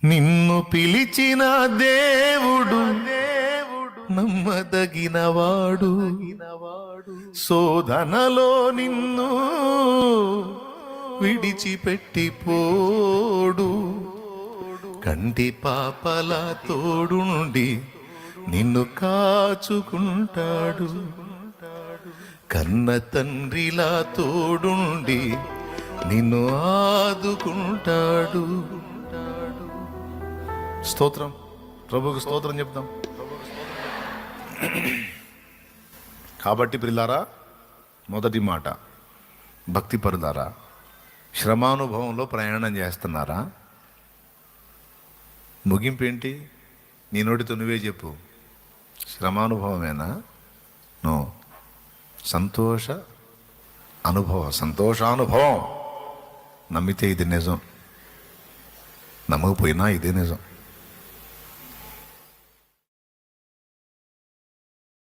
నిన్ను పిలిచిన దేవుడు నమ్మదగినవాడు, శోధనలో నిన్ను విడిచిపెట్టిపోడు. కంటి పాపల తోడుండి నిన్ను కాచుకుంటాడు, కన్న తండ్రిలా తోడుండి నిన్ను ఆదుకుంటాడు. స్తోత్రం, ప్రభువుకు స్తోత్రం చెప్తాం. కాబట్టి ప్రియులారా, మొదటి మాట, భక్తి పరులారా, శ్రమానుభవంలో ప్రయాణం చేస్తున్నారా? ముగింపు ఏంటి? నీ నోటితో నువ్వే చెప్పు. శ్రమానుభవమేనా? నో, సంతోషానుభవం. నమ్మితే ఇది నిజం, నమ్మకపోయినా ఇదే నిజం.